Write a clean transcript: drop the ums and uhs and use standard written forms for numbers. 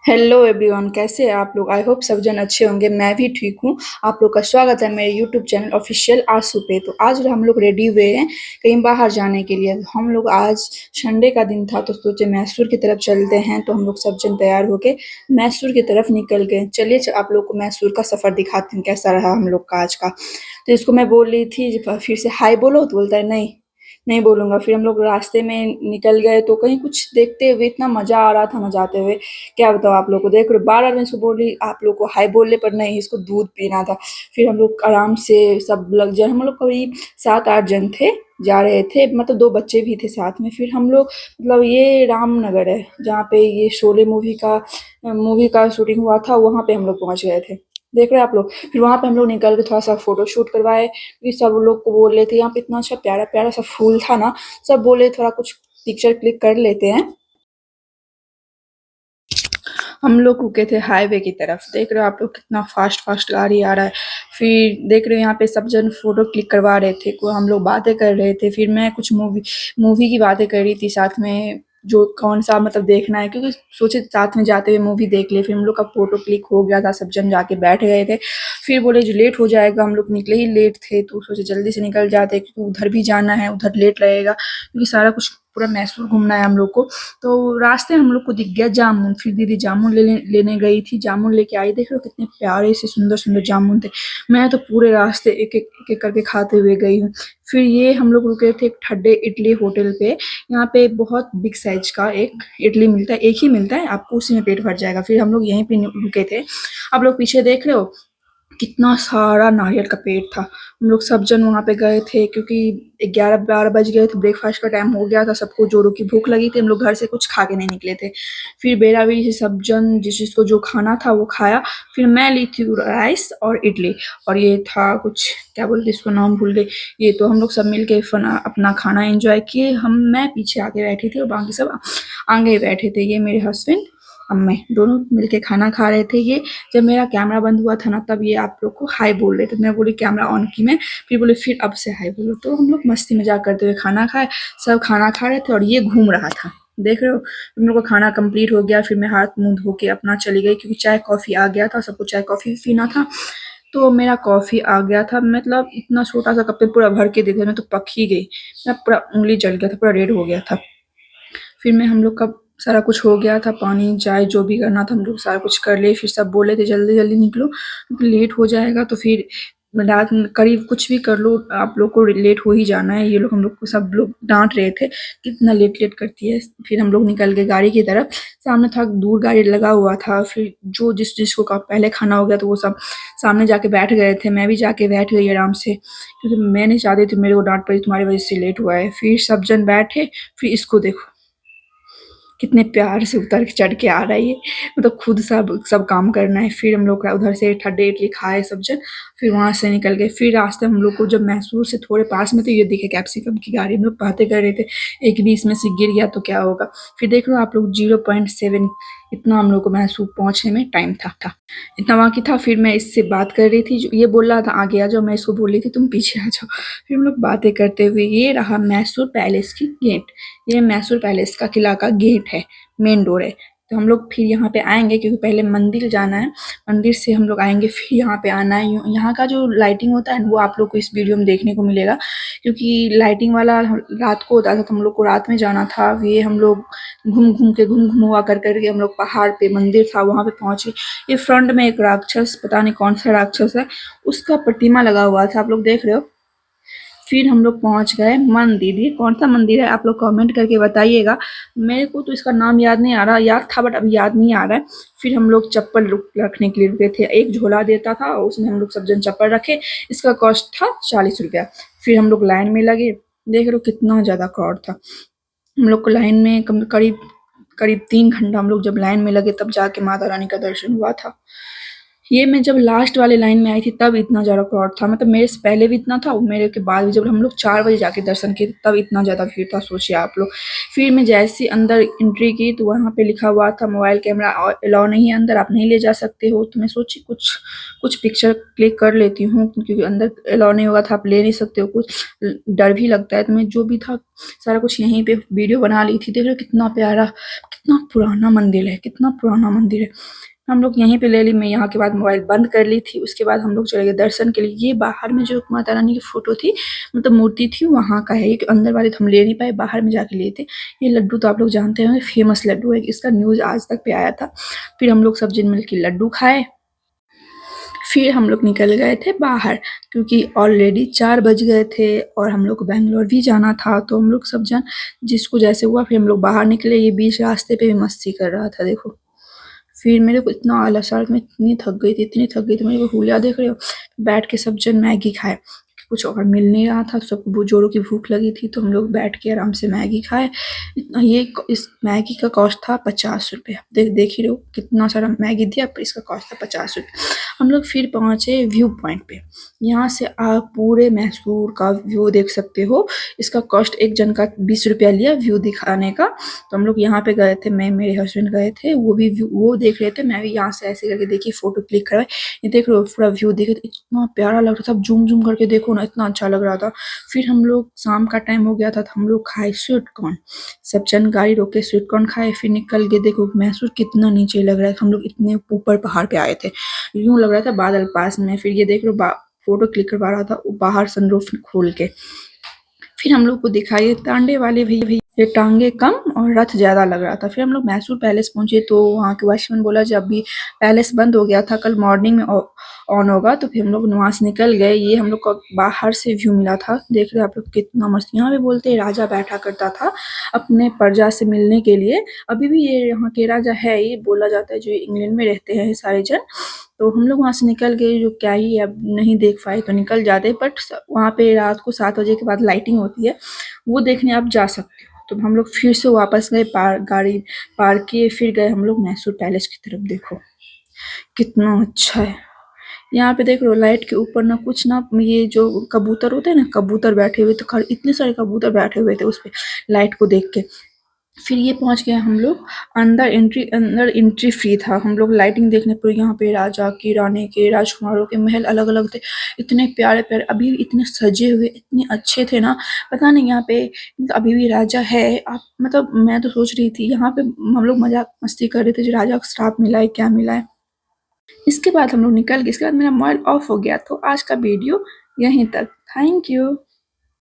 Hello everyone, कैसे हैं आप लोग। आई होप सब जन अच्छे होंगे। मैं भी ठीक हूँ। आप लोग का स्वागत है मेरे यूट्यूब चैनल ऑफिशियल आसू पे। तो आज हम लोग रेडी हुए हैं कहीं बाहर जाने के लिए। हम लोग आज संडे का दिन था तो सोचे मैसूर की तरफ चलते हैं। तो हम लोग सब जन तैयार होके मैसूर की तरफ निकल गए। चलिए आप लोग को मैसूर का सफ़र दिखाती हूँ कैसा रहा हम लोग का आज का। तो इसको मैं बोल रही थी फिर से हाय बोलो, तो बोलता है नहीं नहीं बोलूँगा। फिर हम लोग रास्ते में निकल गए तो कहीं कुछ देखते हुए इतना मज़ा आ रहा था ना जाते हुए, क्या बताऊँ आप लोग को। देख रहे हो बार-बार मैं इसको बोल रही आप लोग को हाय बोलने पर नहीं, इसको दूध पीना था। फिर हम लोग आराम से सब लग जाए, हम लोग करीब 7-8 जन थे, जा रहे थे, मतलब 2 बच्चे भी थे साथ में। फिर हम लोग मतलब ये रामनगर है जहाँ पे ये शोले मूवी का शूटिंग हुआ था, वहाँ पे हम लोग पहुँच गए थे। देख रहे हैं आप लोग। फिर वहाँ पे हम लोग निकल के थोड़ा-सा फ़ोटो शूट करवाए। फिर सब लोग को बोल रहे थे यहाँ पे इतना अच्छा प्यारा-प्यारा सा फूल था ना, सब बोले थोड़ा कुछ पिक्चर क्लिक कर लेते हैं। हम लोग रुके थे हाईवे की तरफ। देख रहे हो आप लोग कितना फास्ट-फास्ट गाड़ी आ रहा है। फिर देख रहे हो यहाँ पे सब जन फ़ोटो क्लिक करवा रहे थे, को हम लोग बातें कर रहे थे। फिर मैं कुछ मूवी की बातें कर रही थी साथ में, जो कौन-सा मतलब देखना है, क्योंकि सोचे साथ में जाते हुए मूवी देख लिए। फिर हम लोग का फ़ोटो क्लिक हो गया था, सब जन जाके बैठ गए थे। फिर बोले जो लेट हो जाएगा, हम लोग निकले ही लेट थे तो सोचे जल्दी से निकल जाते, क्योंकि उधर भी जाना है, उधर लेट लगेगा, क्योंकि सारा कुछ पूरा मैसूर घूमना है हम लोग को। तो रास्ते में हम लोग को दिख गया जामुन। फिर दीदी जामुन लेने गई थी, जामुन लेके आई। देख रहे हो कितने प्यारे से सुंदर-सुंदर जामुन थे। मैं तो पूरे रास्ते एक-एक करके खाते हुए गई हूँ। फिर ये हम लोग रुके थे एक ठड्डे इडली होटल पे। यहाँ पे बहुत बिग साइज़ का एक इडली मिलता है, एक ही मिलता है, आपको उसी में पेट भर जाएगा। फिर हम लोग यहीं पे रुके थे। आप लोग पीछे देख रहे हो कितना सारा नारियल का पेड़ था। हम लोग सब जन वहाँ पे गए थे, क्योंकि 11-12 बज गए थे, ब्रेकफ़ास्ट का टाइम हो गया था, सबको जोरों की भूख लगी थी। हम लोग घर से कुछ खा के नहीं निकले थे। फिर बेरा-बेरी से सब जन जिसको जो खाना था वो खाया। फिर मैं ली थी राइस और इडली, और ये था कुछ क्या बोलते हैं इसको, नाम भूल गई। ये तो हम लोग सब मिल के अपना खाना एन्जॉय किए। मैं पीछे आके बैठी थी और बाकी सब आगे बैठे थे। ये मेरे हस्बैंड और मैं दोनों मिलके खाना खा रहे थे। ये जब मेरा कैमरा बंद हुआ था ना, तब ये आप लोग को हाय बोल रहे थे। मैं बोली कैमरा ऑन की मैं, फिर बोले फिर अब से हाय बोलो। तो हम लोग मस्ती मज़ाक करते हुए खाना खाए। सब खाना खा रहे थे और ये घूम रहा था। देख रहे हो, हम लोग का खाना कंप्लीट हो गया। फिर मैं हाथ-मुँह धो के अपना चली गई, क्योंकि चाय-कॉफ़ी आ गया था, सबको चाय-कॉफ़ी भी पीना था। तो मेरा कॉफ़ी आ गया था, मतलब इतना छोटा-सा कप में पूरा भर के दे दिया, मैं तो पक ही गई। मैं पूरा उँगली जल गया था, पूरा रेड हो गया था। फिर मैं हम लोग का सारा कुछ हो गया था, पानी, चाय जो भी करना था हम लोग सारा कुछ कर लिए। फिर सब बोले थे जल्दी-जल्दी निकलो, क्योंकि लेट हो जाएगा। तो फिर रात में करीब कुछ भी कर लो, आप लोग को लेट हो ही जाना है। ये लोग हम लोग को सब लोग डाँट रहे थे, कि इतना लेट-लेट करती है। फिर हम लोग निकल गए गाड़ी की तरफ। सामने था दूर गाड़ी लगा हुआ था। फिर जो जिसको का पहले खाना हो गया तो वो सब सामने जाके बैठ गए थे। मैं भी जाके बैठ गई आराम से, क्योंकि मैं नहीं चाहती थी मेरे को डाँट पड़ी तुम्हारी वज़ह से लेट हुआ है। फिर सब जन बैठे। फिर इसको देखो कितने प्यार से उतर के चढ़ के आ रहा है ये, मतलब खुद सब सब काम करना है। फिर हम लोग का उधर से ठंडे इडली खाए सब जन। फिर वहाँ से निकल गए। फिर रास्ते में हम लोग को जब मैसूर से थोड़े पास में तो ये दिखे कैप्सिकम की गाड़ी। हम लोग बातें कर रहे थे, एक भी इसमें से गिर गया तो क्या होगा। फिर देख लो आप लोग 0.7 इतना हम लोग को मैसूर पहुँचने में टाइम था। इतना बाकी था। फिर मैं इससे बात कर रही थी, जो ये बोल रहा था आगे आ जाओ, मैं इसको बोल रही थी तुम पीछे आ जाओ। फिर हम लोग बातें करते हुए, ये रहा मैसूर पैलेस की गेट। ये मैसूर पैलेस का किला का गेट है, मेन डोर है। तो हम लोग फिर यहाँ पे आएँगे, क्योंकि पहले मंदिर जाना है, मंदिर से हम लोग आएँगे फिर यहाँ पे आना है। यहाँ का जो लाइटिंग होता है वो आप लोग को इस वीडियो में देखने को मिलेगा, क्योंकि लाइटिंग वाला रात को होता था तो हम लोग को रात में जाना था। ये हम लोग घूम हुआ कर के हम लोग पहाड़ पे मंदिर था वहाँ पे पहुँचे। ये फ्रंट में एक राक्षस, पता नहीं कौन सा राक्षस है, उसका प्रतिमा लगा हुआ था, आप लोग देख रहे हो। फिर हम लोग पहुँच गए मंदिर। ये कौन-सा मंदिर है आप लोग कमेंट करके बताइएगा। मेरे को तो इसका नाम याद नहीं आ रहा, याद था बट अभी याद नहीं आ रहा है। फिर हम लोग चप्पल रखने के लिए रुके थे। एक झोला देता था और उसमें हम लोग सब जन चप्पल रखे। इसका कॉस्ट था 40 रुपया। फिर हम लोग लाइन में लगे। देख रहे हो कितना ज़्यादा क्राउड था। हम लोग को लाइन में करीब करीब 3 घंटा हम लोग जब लाइन में लगे, तब जाके माता रानी का दर्शन हुआ था। ये मैं जब लास्ट वाले लाइन में आई थी तब इतना ज़्यादा क्राउड था, मतलब मेरे से पहले भी इतना था और मेरे के बाद भी जब हम लोग 4 बजे जाके दर्शन किए तब इतना ज़्यादा भीड़ था, सोचिए आप लोग। फिर मैं जैसे ही अंदर एंट्री की तो वहाँ पे लिखा हुआ था मोबाइल कैमरा अलाउ नहीं है अंदर, आप नहीं ले जा सकते हो। तो मैं सोची कुछ कुछ पिक्चर क्लिक कर लेती हूँ क्योंकि अंदर अलाउ नहीं होगा था, आप ले नहीं सकते हो, कुछ डर भी लगता है। तो मैं जो भी था सारा कुछ यहीं पे वीडियो बना ली थी। देख रहे हो कितना प्यारा, कितना पुराना मंदिर है, कितना पुराना मंदिर है। हम लोग यहीं पे ले ली, मैं यहाँ के बाद मोबाइल बंद कर ली थी। उसके बाद हम लोग चले गए दर्शन के लिए। ये बाहर में जो माता रानी की फ़ोटो थी, मतलब मूर्ति थी, वहाँ का है। एक अंदर वाले तो हम ले नहीं पाए, बाहर में जाके लिए थे। ये लड्डू तो आप लोग जानते होंगे, फेमस लड्डू है, इसका न्यूज़ आज तक पे आया था। फिर हम लोग सब जन मिल के लड्डू खाए। फिर हम लोग निकल गए थे बाहर क्योंकि ऑलरेडी 4 बज गए थे और हम लोग को बैंगलोर भी जाना था। तो हम लोग सब जन जिसको जैसे हुआ फिर हम लोग बाहर निकले। ये बीच रास्ते पे भी मस्ती कर रहा था, देखो। फिर मेरे को इतना आलस आ रहा था, मैं इतनी थक गई थी, इतनी थक गई थी। मेरे को हुलिया देख रहे हो, बैठ के सब जन मैगी खाए। कुछ और मिल नहीं रहा था, सबको बहुत ज़ोरों की भूख लगी थी तो हम लोग बैठ के आराम से मैगी खाए। इतना ये इस मैगी का कॉस्ट था 50 रुपये। देख ही रहे हो कितना सारा मैगी दिया, पर इसका कॉस्ट था 50 रुपये। हम लोग फिर पहुँचे व्यू पॉइंट पे। यहाँ से आप पूरे मैसूर का व्यू देख सकते हो। इसका कॉस्ट एक जन का 20 रुपया लिया व्यू दिखाने का। तो हम लोग यहाँ पे गए थे, मैं मेरे हस्बैंड गए थे, वो भी व्यू वो देख रहे थे, मैं भी यहाँ से ऐसे करके देखी फ़ोटो क्लिक करवाई। ये देख रहे हो पूरा व्यू देखे तो इतना प्यारा लग रहा था, ज़ूम ज़ूम करके देखो ना, इतना अच्छा लग रहा था। फिर हम लोग शाम का टाइम हो गया था तो हम लोग खाए स्वीट कॉर्न। सब जन गाड़ी रोक के स्वीट कॉर्न खाए। फिर निकल के देखो मैसूर कितना नीचे लग रहा है, हम लोग इतने ऊपर पहाड़ पे आए थे, यूँ लग रहा था बादल पास में। फिर ये देख लो फ़ोटो क्लिक करवा रहा था बाहर सनरूफ खोल के। फिर हम लोग को दिखाई टांडे वाले भैया, ये टांगे कम और रथ ज़्यादा लग रहा था। फिर हम लोग मैसूर पैलेस पहुँचे तो वहाँ के वॉचमैन बोला जब भी पैलेस बंद हो गया था, कल मॉर्निंग में ऑन होगा। तो फिर हम लोग वहाँ से निकल गए। ये हम लोग को बाहर से व्यू मिला था, देख रहे हो आप लोग कितना मस्त। यहाँ पे बोलते हैं राजा बैठा करता था अपने प्रजा से मिलने के लिए। अभी भी ये यहाँ के राजा है, ये बोला जाता है, जो इंग्लैंड में रहते हैं सारे जन। तो हम लोग वहाँ से निकल गए, जो क्या ही अब नहीं देख पाए तो निकल जाते। बट वहाँ पे रात को 7 बजे के बाद लाइटिंग होती है, वो देखने आप जा सकते हो। तो हम लोग फिर से वापस गए, गाड़ी पार्क किए, फिर गए हम लोग मैसूर पैलेस की तरफ। देखो कितना अच्छा है। यहाँ पे देख रहे हो लाइट के ऊपर ना कुछ ना, ये जो कबूतर होते हैं ना, कबूतर बैठे हुए तो खड़े, इतने सारे कबूतर बैठे हुए थे उस पे लाइट को देख के। फिर ये पहुंच गए हम लोग अंदर एंट्री फ्री था। हम लोग लाइटिंग देखने पर यहाँ पे राजा की, रानी के, राजकुमारों के महल अलग अलग थे, इतने प्यारे प्यारे, अभी भी इतने सजे हुए, इतने अच्छे थे ना। पता नहीं यहाँ पे मतलब अभी भी राजा है। आप मतलब मैं तो सोच रही थी यहाँ पे हम लोग मजाक मस्ती कर रहे थे जो राजा को श्राप मिला है, क्या मिला है। इसके बाद हम लोग निकल गए। इसके बाद मेरा मोबाइल ऑफ हो गया। तो आज का वीडियो यहीं तक। Thank you.